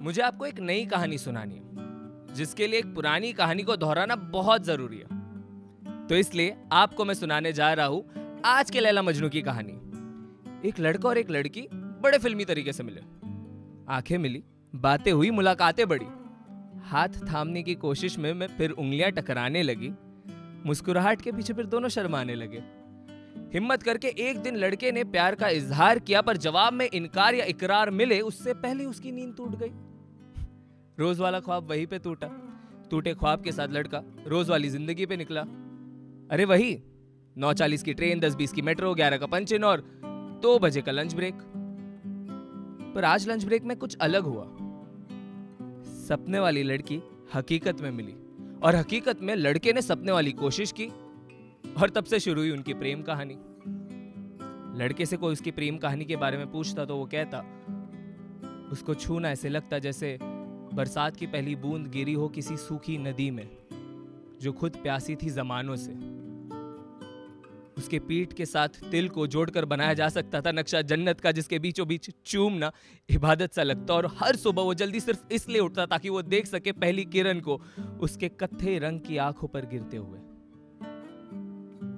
मुझे आपको एक नई कहानी सुनानी है, जिसके लिए एक पुरानी कहानी को दोहराना बहुत जरूरी है। तो इसलिए आपको मैं सुनाने जा रहा हूं आज के लैला मजनू की कहानी। एक लड़का और एक लड़की बड़े फिल्मी तरीके से मिले। आंखें मिली, बातें हुई, मुलाकातें बढ़ी। हाथ थामने की कोशिश में फिर उंगलियां टकराने लगी। मुस्कुराहट के पीछे फिर दोनों शर्माने लगे। हिम्मत करके एक दिन लड़के ने प्यार का इजहार किया, पर जवाब में इनकार या इकरार मिले उससे पहले उसकी नींद टूट गई। रोज वाला ख्वाब वहीं पे टूटा। टूटे ख्वाब के साथ लड़का रोज वाली जिंदगी पे निकला। अरे वही 9:40 की ट्रेन, 10:20 की मेट्रो, 11 का पंच इन और 2 बजे का लंच ब्रेक। पर आज लंच ब्रेक में कुछ अलग हुआ। सपने वाली लड़की हकीकत में मिली और हकीकत में लड़के ने सपने वाली कोशिश की और तब से शुरू हुई उनकी प्रेम कहानी। लड़के से कोई उसकी प्रेम कहानी के बारे में पूछता तो वो कहता, उसको छूना ऐसे लगता जैसे बरसात की पहली बूंद गिरी हो किसी सूखी नदी में जो खुद प्यासी थी जमानों से। उसके पीठ के साथ तिल को जोड़कर बनाया जा सकता था नक्शा जन्नत का, जिसके बीचों बीच चूमना इबादत सा लगता। और हर सुबह वो जल्दी सिर्फ इसलिए उठता ताकि वो देख सके पहली किरण को उसके कत्थे रंग की आंखों पर गिरते हुए।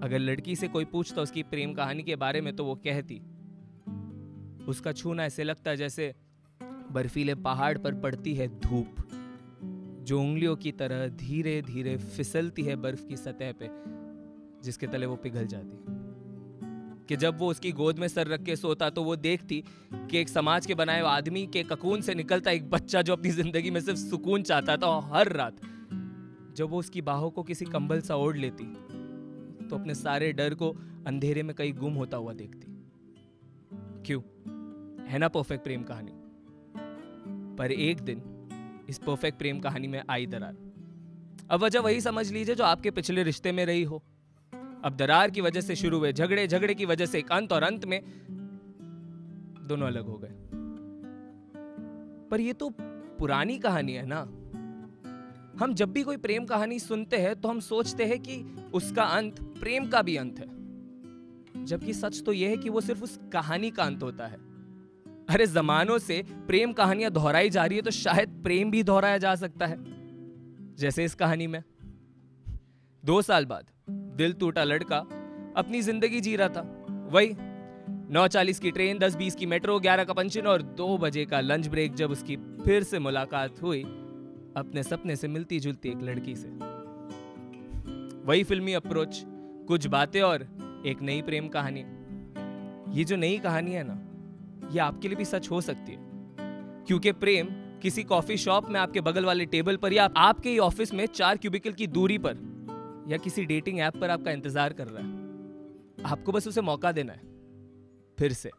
अगर लड़की से कोई पूछता उसकी प्रेम कहानी के बारे में तो वो कहती, उसका छूना ऐसे लगता जैसे बर्फीले पहाड़ पर पड़ती है धूप, जो उंगलियों की तरह धीरे धीरे फिसलती है बर्फ की सतह पे, जिसके तले वो पिघल जाती। कि जब वो उसकी गोद में सर रख के सोता तो वो देखती कि एक समाज के बनाए आदमी के ककून से निकलता एक बच्चा जो अपनी जिंदगी में सिर्फ सुकून चाहता था। और हर रात जब वो उसकी बाहों को किसी कंबल सा ओढ़ लेती तो अपने सारे डर को अंधेरे में कहीं गुम होता हुआ देखती। क्यों? है ना परफेक्ट प्रेम कहानी। पर एक दिन इस परफेक्ट प्रेम कहानी में आई दरार। अब वजह वही समझ लीजिए जो आपके पिछले रिश्ते में रही हो। अब दरार की वजह से शुरू हुए झगड़े, झगड़े की वजह से एक अंत, और अंत में दोनों अलग हो गए। पर ये तो पुरानी कहानी है ना। हम जब भी कोई प्रेम कहानी सुनते हैं तो हम सोचते हैं कि उसका अंत प्रेम का भी अंत है, जबकि सच तो यह है कि वो सिर्फ उस कहानी का अंत होता है। अरे जमानों से प्रेम कहानियां दोहराई जा रही है तो शायद प्रेम भी दोहराया जा सकता है। जैसे इस कहानी में 2 साल बाद दिल टूटा लड़का अपनी जिंदगी जी रहा था। वही 9:40 की ट्रेन, 10:20 की मेट्रो, 11 का पंच इन और 2 बजे का लंच ब्रेक। जब उसकी फिर से मुलाकात हुई अपने सपने से मिलती जुलती एक लड़की से। वही फिल्मी अप्रोच, कुछ बातें और एक नई प्रेम कहानी। ये जो नई कहानी है ना, ये आपके लिए भी सच हो सकती है, क्योंकि प्रेम किसी कॉफी शॉप में आपके बगल वाले टेबल पर, या आपके ही ऑफिस में 4 क्यूबिकल की दूरी पर, या किसी डेटिंग ऐप पर आपका इंतजार कर रहा है। आपको बस उसे मौका देना है फिर से।